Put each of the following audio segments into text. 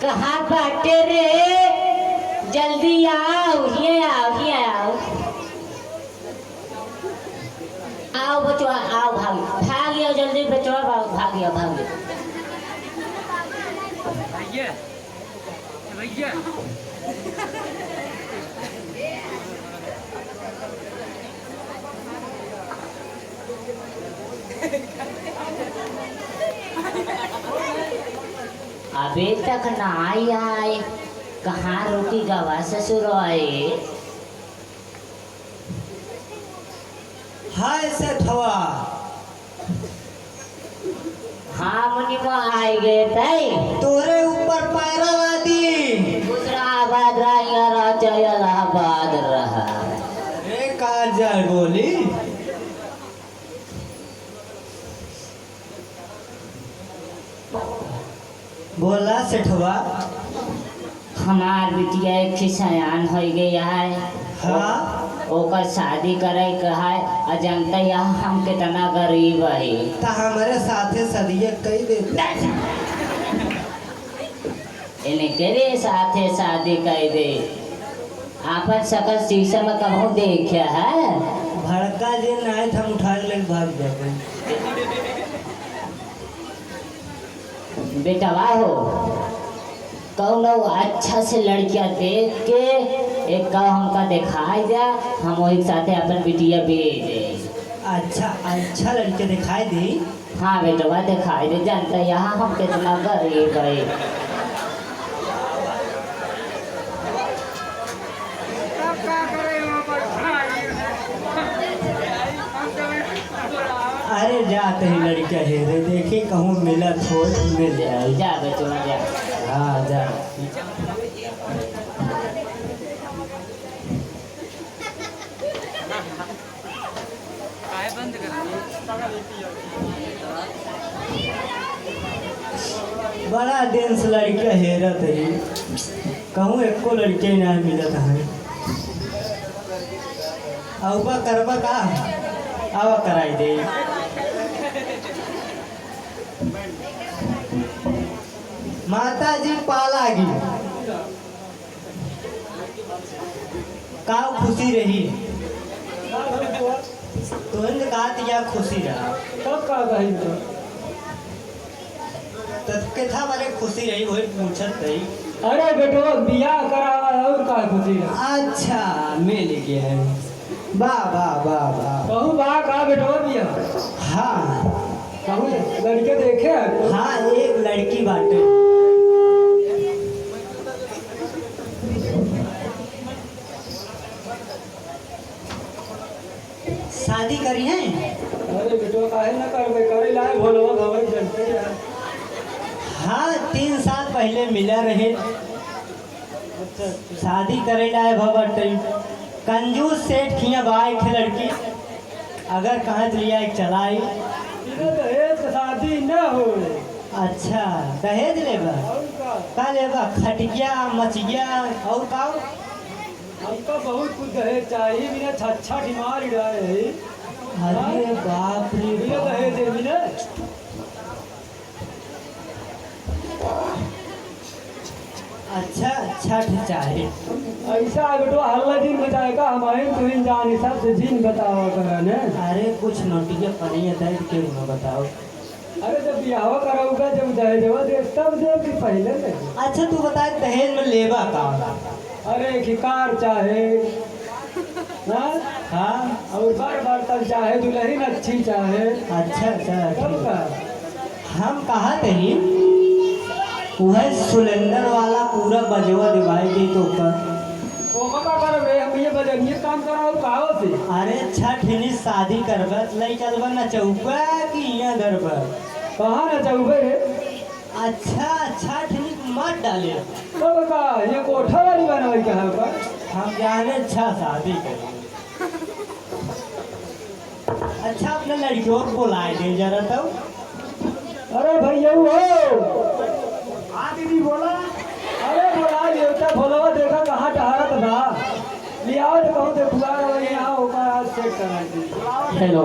कहाँ बाटे रे? जल्दी आओ, ये आओ, ये आओ। आओ बचवा, आओ, भागियो जल्दी बचवा, भागियो भागियो। भैया भैया अभी तक ना आए। कहाँ रोटी गवा ससुर आए? हाय सेठवा। हाँ मुनिमा आए गए थे। तोरे ऊपर पैरा लादी। गुजराबाद रहा इलाहाबाद रहा। अरे कहाँ जाए बोली? बोला सेठवा। हमार बिटिया एक खिसयान हो गया है। हाँ ओकर शादी करे कहा है। जानते यहाँ हम कितना गरीब है। तो हमारे साथे सदिये कई देते। इन्हें करे साथे शादी कर दे। आपन सकल शीशे में कभी देखा है? भड़का जे नहीं हम उठा ले भाग जाते। बेटवा हो कौन अच्छा से लड़कियां देख के एक का हमका दिखाई दिया, हम वही साथे अपन बिटिया भेज दे। अच्छा लड़के दिखाई दी। हाँ बेटवा दिखाई दे। जानते यहाँ हम कितना गरीब है। अरे जाते ही लड़कियां हेरे देखी कहूँ मिला थोड़ मिल जाए। जा बेटवा जा। हाँ जा। बंद कर। बड़ा दिन से लड़कियां हेरत है। कहूँ एको लड़के नहीं मिलत है। औबा करबा का आवा कराई दे। माता जी पालागी का खुशी रही। तुरंत कहा या खुशी रहा तब का कही तो तब था बारे खुशी रही वही पूछत रही। अरे बेटो बियाह करावा और का खुशी है। अच्छा मिल गया है। वाह वाह वाह वाह। कहूँ बा का बेटो बियाह। हाँ कहूँ लड़के देखे है। हाँ एक लड़की बाटे। शादी करी है। अरे बेटो काहे न करबे करे लाए भोलवा भवन जनते यार। हाँ 3 साल पहले मिला रहे। शादी करे लाए भवट कंजूस सेठ खिया बाई थे लड़की। अगर कहाँ लिया एक चलाई। इधर दहेज शादी न हो। अच्छा दहेज लेबा और का लेबा? खटिया मचिया और का? हमका बहुत कुछ दहेज चाहिए। बिना छच्छा डिमार रहे है। अरे बाप रे बिना बाप। दहेज दे बिना। अच्छा चाहिए। ऐसा है बेटो हल्ला दिन बताएगा हमारे तुम जान हिसाब से दिन बतावा करने। अरे कुछ नोटिया पड़ी दर्द के न बताओ। अरे जब बियाह कराऊंगा जब दहेजवा दे तब दे कि पहले दे। अच्छा तू बता दहेज में लेबा का? अरे खिकार चाहे हाँ हाँ और बार बर्तन चाहे दुल्हन अच्छी चाहे। अच्छा कब का हम कहा थे वह सिलेंडर वाला पूरा बजवा दिवाई दी तो ऊपर। ओमा का करबे हम ये बजनिए काम कराओ काहो से। अरे छठ हिनी शादी करबा लई चलबा ना चौका कि यहाँ घर पर? कहाँ न चौबे रे। अच्छा छठ हिनी मत डाले। कब का ये कोठा वाली बनाई कहाँ पर। हम जाने अच्छा शादी करें। अच्छा अपने लड़कियों को बुलाए दे जरा तो। अरे भैया हो। हाँ दीदी बोला। अरे बोला देवता भोलवा देखा कहाँ टहरत था। लियाओ तो कहूँ देखुआ यहाँ होगा आज चेक करा। हेलो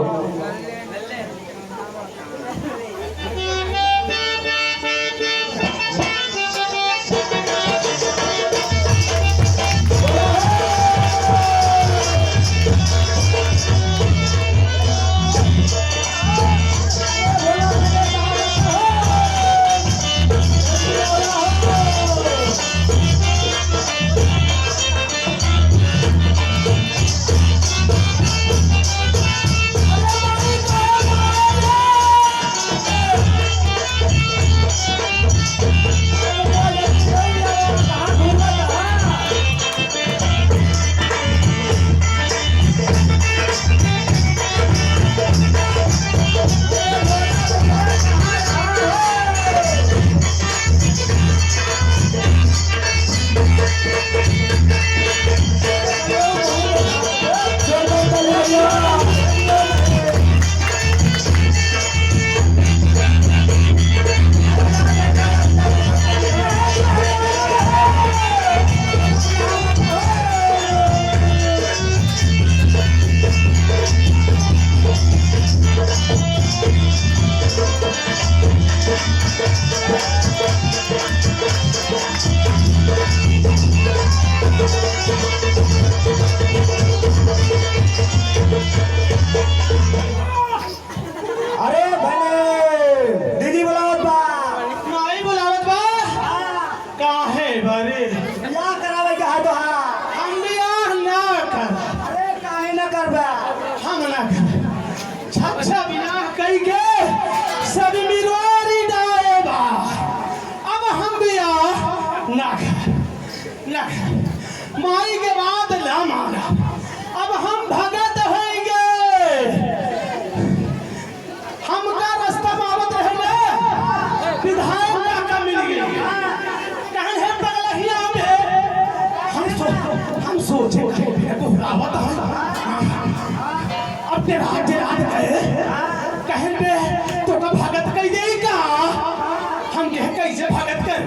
कहे कैसे भगत कर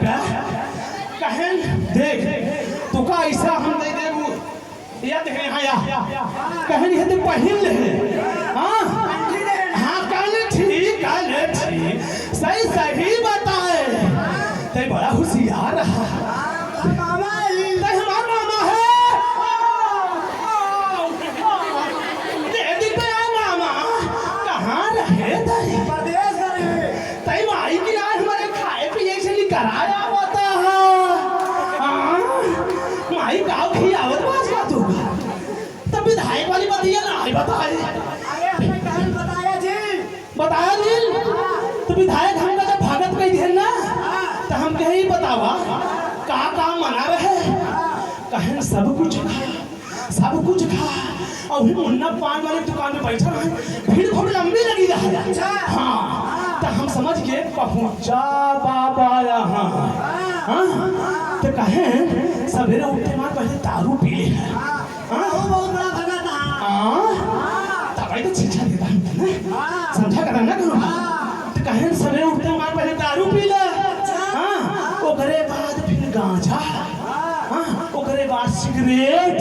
कहें देख तू का ऐसा हम दे देबू या देख यहाँ या कहें ये तो पहिल है हाँ हाँ कल ठीक सही सही बताए ते बड़ा होशियार रहा ते हमारा मामा है दे दी पे मामा कहाँ रहे तई माई की आज हमारे खाए पिए से नहीं कराया होता है माई गाँव की आवत बात का तू तब विधायक वाली बतिया ना आई बताए बताया जी तो विधायक हमका जब भागत कही थे ना तो हम कहे बतावा का मना रहे कहें सब कुछ खा और भी मुन्ना पान वाले दुकान में बैठा रहे भीड़ खूब लंबी लगी रहा हाँ तो हम समझ के पहुंचा बाबा यहाँ तो कहें सवेरे उठते मार पहले दारू पी ले तब तो शिक्षा देता हूँ समझा कर ना करो तो कहें सवेरे उठते मार पहले दारू पी ले ओकरे बाद फिर गांजा ओकरे बाद सिगरेट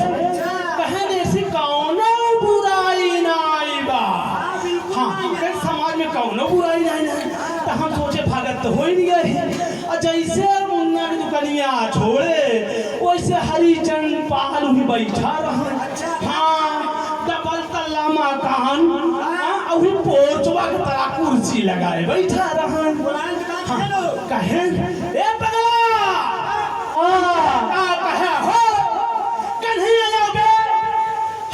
कहें ऐसी कौनो बुराई नहीं बा हाँ समाज में कौनो बुराई नहीं तो हम सोचे भागत तो हो ही नहीं गए और जैसे मुन्ना की दुकानिया छोड़े वैसे हरिचंद पाल ही बैठा रहा हाँ डबल तल्ला मकान और पोचवा की तरह कुर्सी लगाए बैठा रहा कहे ए पगला कहे हो कन्हैया आओगे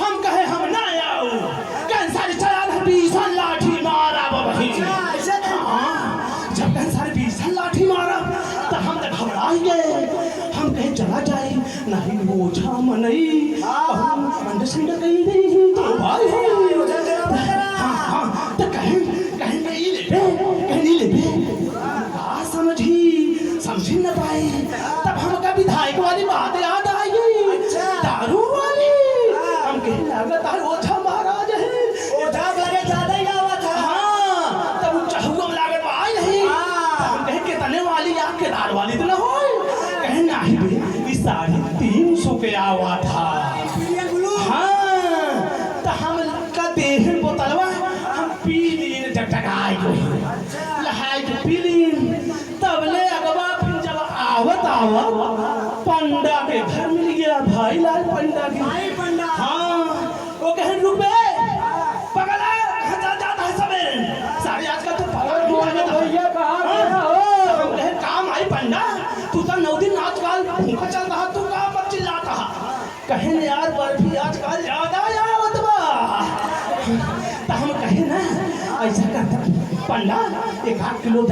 हम कहे हम ना आओ कंसारी चला बीसा लाठी मारा बबही जब कंसारी बीसा लाठी मारा तो हम तो घबराए गए हम कहे चला जाए नहीं ओझा मनई अंडर सिंडर कहीं नहीं तो भाई हाँ तो कहें नहीं ले समझी न पाए तब हमका विधायक वाली बात याद आई दारू वाली हम कहे लागत है ओझा महाराज है ओझा लगे ज्यादा ही आवा था हाँ तब चहुआ लागत आई नहीं हम कहे कितने वाली या केदार वाली तो न हो कहे नहीं बे इस 350 के आवा था हाँ तो हम का देह बोतलवा हम पी लिए टकटकाई लहाई पी लिए तब ले अगवा फिर जब आवत पंडा के घर मिल गया भाई लाल पंडा के हाँ वो कहे रुपए पगला जाता है सवेरे सारे आजकल तो भैया हम कहे काम आई पंडा तू तो 9 दिन आजकल भूखा चल रहा तू कहाँ पर चिल्लाता कहे यार बर्फी आजकल ज्यादा आवत बा तो हम कहे ना ऐसा करता पंडा 1 किलो